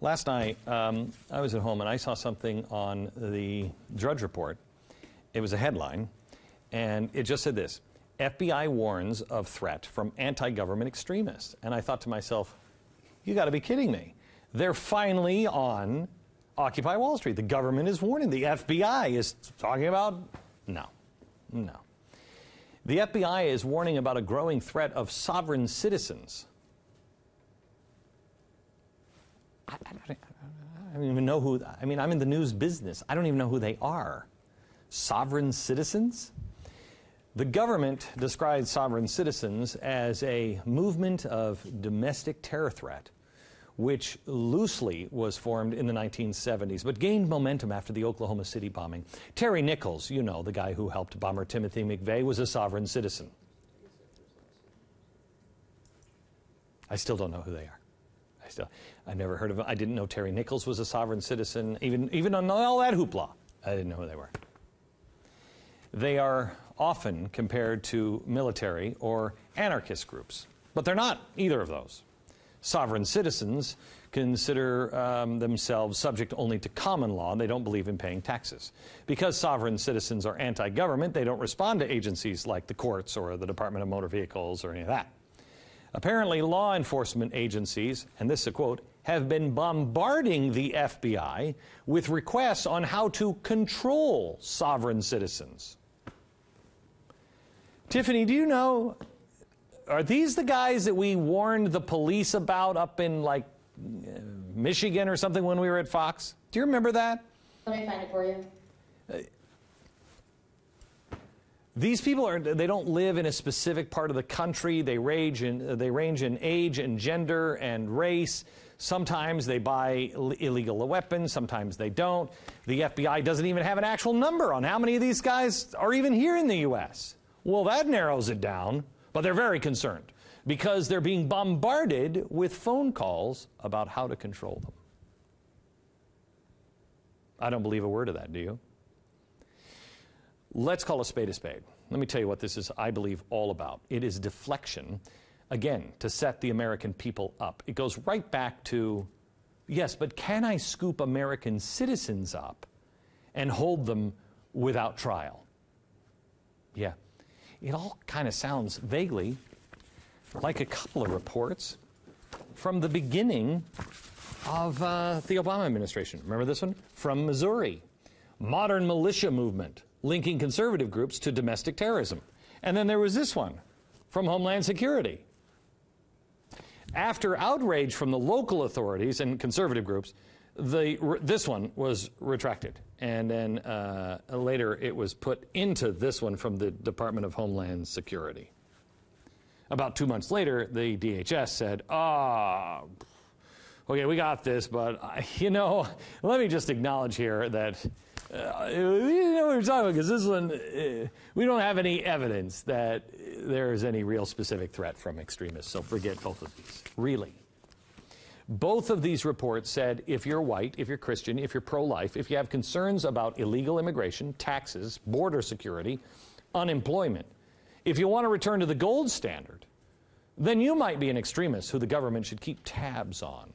Last night, I was at home and I saw something on the Drudge Report. It was a headline, and it just said this: FBI warns of threat from anti-government extremists. And I thought to myself, you got to be kidding me. They're finally on Occupy Wall Street. The government is warning. The FBI is talking about... No. The FBI is warning about a growing threat of sovereign citizens. I don't even know who... I mean, I'm in the news business. I don't even know who they are. Sovereign citizens? The government describes sovereign citizens as a movement of domestic terror threat, which loosely was formed in the 1970s, but gained momentum after the Oklahoma City bombing. Terry Nichols, you know, the guy who helped bomber Timothy McVeigh, was a sovereign citizen. I still don't know who they are. I never heard of them. I didn't know Terry Nichols was a sovereign citizen. Even on all that hoopla, I didn't know who they were. They are often compared to military or anarchist groups, but they're not either of those. Sovereign citizens consider themselves subject only to common law. They don't believe in paying taxes. Because sovereign citizens are anti-government, they don't respond to agencies like the courts or the Department of Motor Vehicles or any of that. Apparently, law enforcement agencies, and this is a quote, have been bombarding the FBI with requests on how to control sovereign citizens. Tiffany, do you know, are these the guys that we warned the police about up in, like, Michigan or something when we were at Fox? Do you remember that? Let me find it for you. These people they don't live in a specific part of the country. They range in age and gender and race. Sometimes they buy illegal weapons, sometimes they don't. The FBI doesn't even have an actual number on how many of these guys are even here in the U.S. Well, that narrows it down, but they're very concerned because they're being bombarded with phone calls about how to control them. I don't believe a word of that, do you? Let's call a spade a spade. Let me tell you what this is, I believe, all about. It is deflection, again, to set the American people up. It goes right back to, yes, but can I scoop American citizens up and hold them without trial? Yeah. It all kind of sounds vaguely like a couple of reports from the beginning of the Obama administration. Remember this one? From Missouri. Modern militia movement linking conservative groups to domestic terrorism. And then there was this one from Homeland Security. After outrage from the local authorities and conservative groups, this one was retracted. And then later it was put into this one from the Department of Homeland Security. About 2 months later, the DHS said, okay, we got this, but, you know, let me just acknowledge here that we know what we're talking about, because this one, we don't have any evidence that there is any real specific threat from extremists, so forget both of these, really. Both of these reports said if you're white, if you're Christian, if you're pro-life, if you have concerns about illegal immigration, taxes, border security, unemployment, if you want to return to the gold standard, then you might be an extremist who the government should keep tabs on.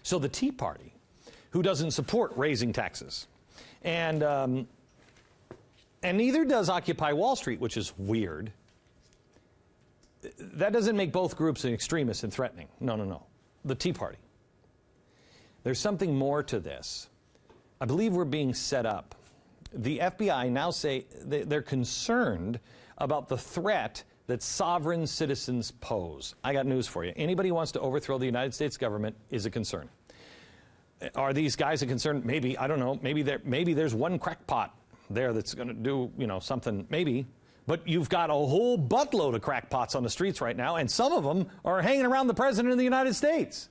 So the Tea Party, who doesn't support raising taxes, and neither does Occupy Wall Street, which is weird, that doesn't make both groups an extremist and threatening. No. The Tea Party. There's something more to this. I believe we're being set up. The FBI now say they're concerned about the threat that sovereign citizens pose. I got news for you. Anybody who wants to overthrow the United States government is a concern. Are these guys a concern? Maybe, I don't know. Maybe there's one crackpot there that's going to do, you know, something, maybe. But you've got a whole buttload of crackpots on the streets right now, and some of them are hanging around the President of the United States.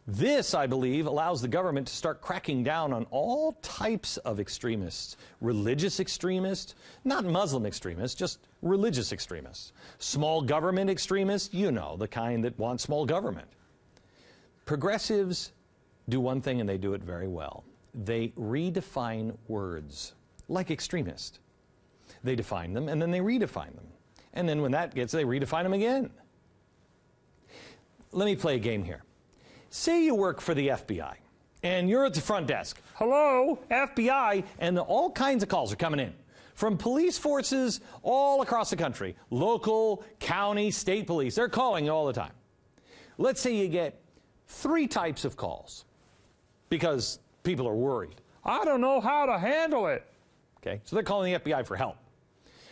This, I believe, allows the government to start cracking down on all types of extremists. Religious extremists, not Muslim extremists, just religious extremists. Small government extremists, you know, the kind that want small government. Progressives do one thing, and they do it very well. They redefine words, like extremist. They define them, and then they redefine them. And then when that gets, they redefine them again. Let me play a game here. Say you work for the FBI, and you're at the front desk. Hello, FBI, and all kinds of calls are coming in from police forces all across the country, local, county, state police. They're calling you all the time. Let's say you get 3 types of calls because people are worried. I don't know how to handle it. Okay, so they're calling the FBI for help.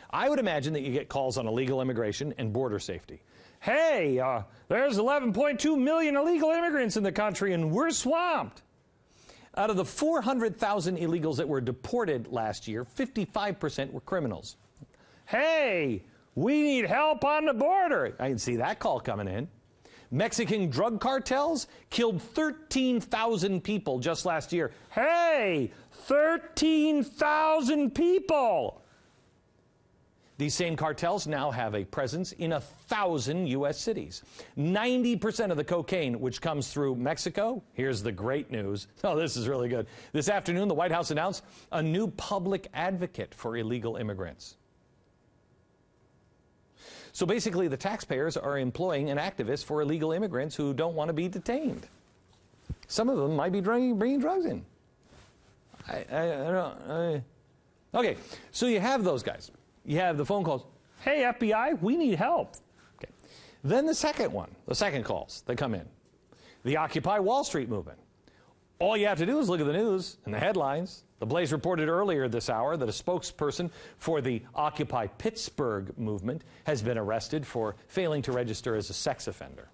I would imagine that you get calls on illegal immigration and border safety. Hey, there's 11.2 million illegal immigrants in the country and we're swamped. Out of the 400,000 illegals that were deported last year, 55% were criminals. Hey, we need help on the border. I can see that call coming in. Mexican drug cartels killed 13,000 people just last year. Hey, 13,000 people. These same cartels now have a presence in 1,000 U.S. cities. 90% of the cocaine which comes through Mexico, here's the great news. Oh, this is really good. This afternoon, the White House announced a new public advocate for illegal immigrants. So basically, the taxpayers are employing an activist for illegal immigrants who don't want to be detained. Some of them might be bringing drugs in. Okay, so you have those guys. You have the phone calls. Hey, FBI, we need help. Okay. Then the second calls that come in. The Occupy Wall Street movement. All you have to do is look at the news and the headlines. The Blaze reported earlier this hour that a spokesperson for the Occupy Pittsburgh movement has been arrested for failing to register as a sex offender.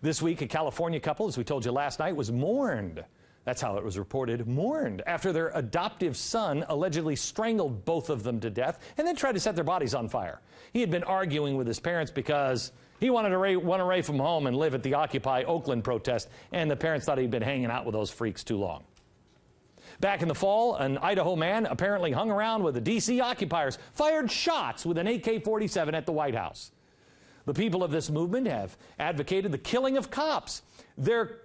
This week, a California couple, as we told you last night, was mourned. That's how it was reported, mourned after their adoptive son allegedly strangled both of them to death and then tried to set their bodies on fire. He had been arguing with his parents because he wanted to run away from home and live at the Occupy Oakland protest, and the parents thought he'd been hanging out with those freaks too long. Back in the fall, an Idaho man apparently hung around with the D.C. occupiers, fired shots with an AK-47 at the White House. The people of this movement have advocated the killing of cops. They're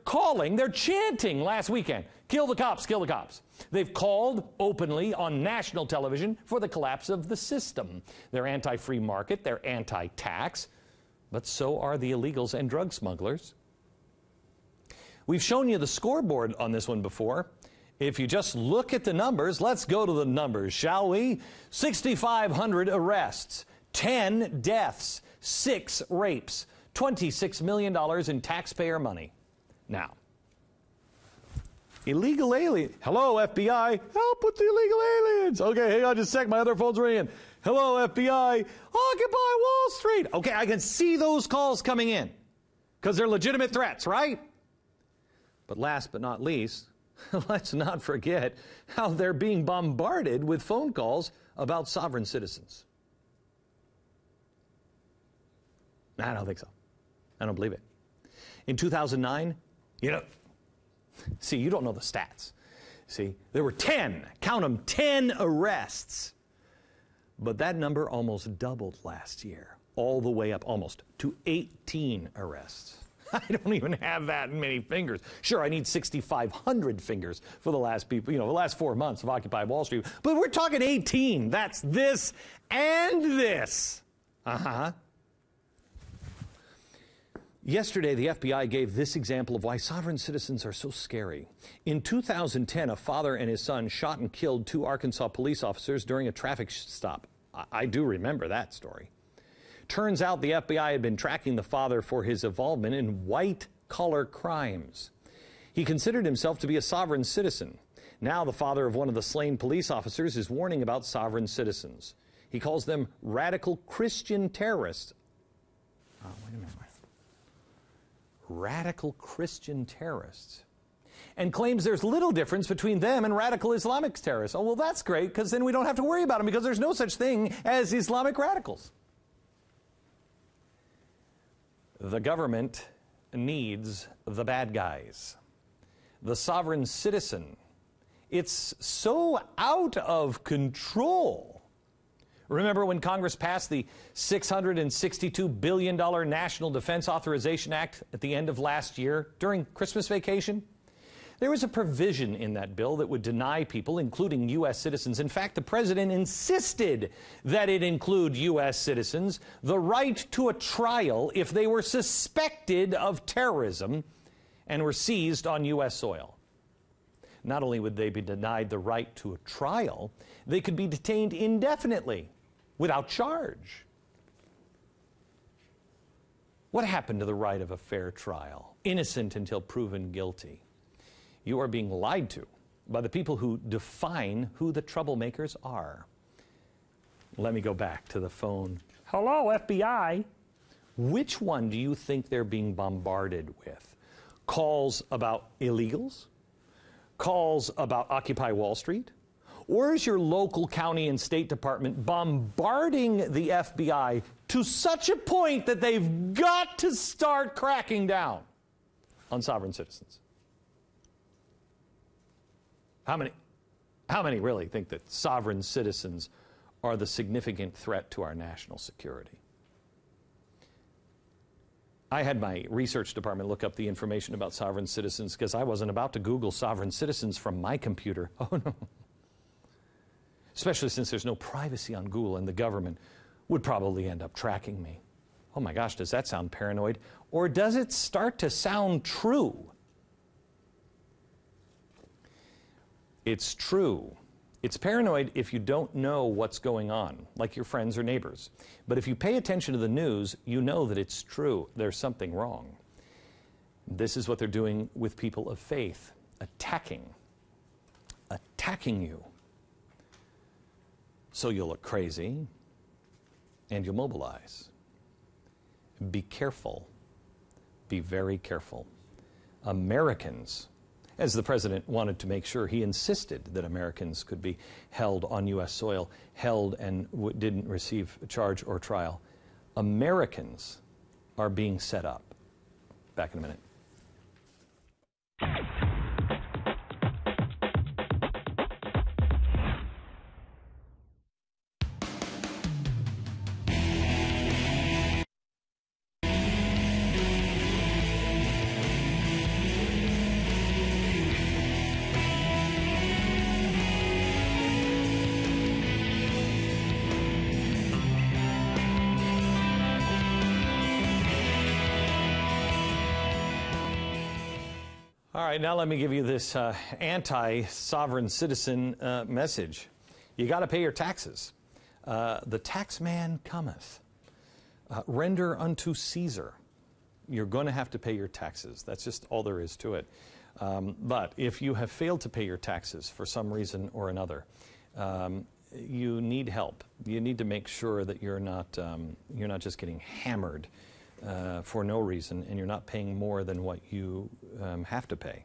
chanting last weekend, kill the cops, kill the cops. They've called openly on national television for the collapse of the system. They're anti-free market, they're anti-tax, but so are the illegals and drug smugglers. We've shown you the scoreboard on this one before. If you just look at the numbers, let's go to the numbers, shall we? 6,500 arrests, 10 deaths, 6 rapes, $26 million in taxpayer money. Now, illegal alien. Hello, FBI. Help with the illegal aliens. Okay, hang on just a sec. My other phone's ringing. Hello, FBI. Occupy Wall Street. Okay, I can see those calls coming in because they're legitimate threats, right? But last but not least, let's not forget how they're being bombarded with phone calls about sovereign citizens. I don't think so. I don't believe it. In 2009, see, you don't know the stats. See, there were 10, count them, 10 arrests. But that number almost doubled last year, all the way up almost to 18 arrests. I don't even have that many fingers. Sure, I need 6,500 fingers for the last the last 4 months of Occupy Wall Street. But we're talking 18. That's this and this. Yesterday, the FBI gave this example of why sovereign citizens are so scary. In 2010, a father and his son shot and killed 2 Arkansas police officers during a traffic stop. I do remember that story. Turns out the FBI had been tracking the father for his involvement in white-collar crimes. He considered himself to be a sovereign citizen. Now the father of one of the slain police officers is warning about sovereign citizens. He calls them radical Christian terrorists. Oh, wait a minute. Radical Christian terrorists, and claims there's little difference between them and radical Islamic terrorists. Oh, well, that's great, because then we don't have to worry about them, because there's no such thing as Islamic radicals. The government needs the bad guys. The sovereign citizen. It's so out of control. Remember when Congress passed the $662 billion National Defense Authorization Act at the end of last year during Christmas vacation? There was a provision in that bill that would deny people, including U.S. citizens. In fact, the president insisted that it include U.S. citizens, the right to a trial if they were suspected of terrorism and were seized on U.S. soil. Not only would they be denied the right to a trial, they could be detained indefinitely without charge. What happened to the right of a fair trial? Innocent until proven guilty. You are being lied to by the people who define who the troublemakers are. Let me go back to the phone. Hello, FBI. Which one do you think they're being bombarded with? Calls about illegals? Calls about Occupy Wall Street? Or is your local county and state department bombarding the FBI to such a point that they've got to start cracking down on sovereign citizens? How many really think that sovereign citizens are the significant threat to our national security? I had my research department look up the information about sovereign citizens because I wasn't about to Google sovereign citizens from my computer. Oh, no. Especially since there's no privacy on Google and the government would probably end up tracking me. Oh my gosh, does that sound paranoid? Or does it start to sound true? It's true. It's paranoid if you don't know what's going on, like your friends or neighbors. But if you pay attention to the news, you know that it's true. There's something wrong. This is what they're doing with people of faith, attacking you. So you'll look crazy and you'll mobilize. Be careful. Be very careful. Americans, as the president wanted to make sure, he insisted that Americans could be held on U.S. soil, held and didn't receive a charge or trial. Americans are being set up. Back in a minute. All right, now let me give you this anti-sovereign citizen message. You got to pay your taxes. The tax man cometh. Render unto Caesar. You're going to have to pay your taxes. That's just all there is to it. But if you have failed to pay your taxes for some reason or another, you need help. You need to make sure that you're not just getting hammered for no reason, and you're not paying more than what you have to pay.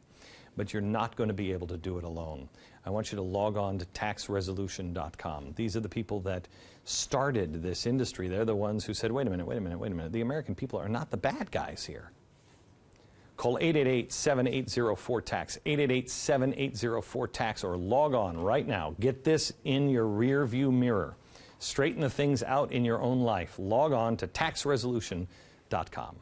But you're not going to be able to do it alone. I want you to log on to taxresolution.com. These are the people that started this industry. They're the ones who said, wait a minute. The American people are not the bad guys here. Call 888-7804-TAX, 888-7804-TAX, or log on right now. Get this in your rear view mirror. Straighten the things out in your own life. Log on to taxresolution.com.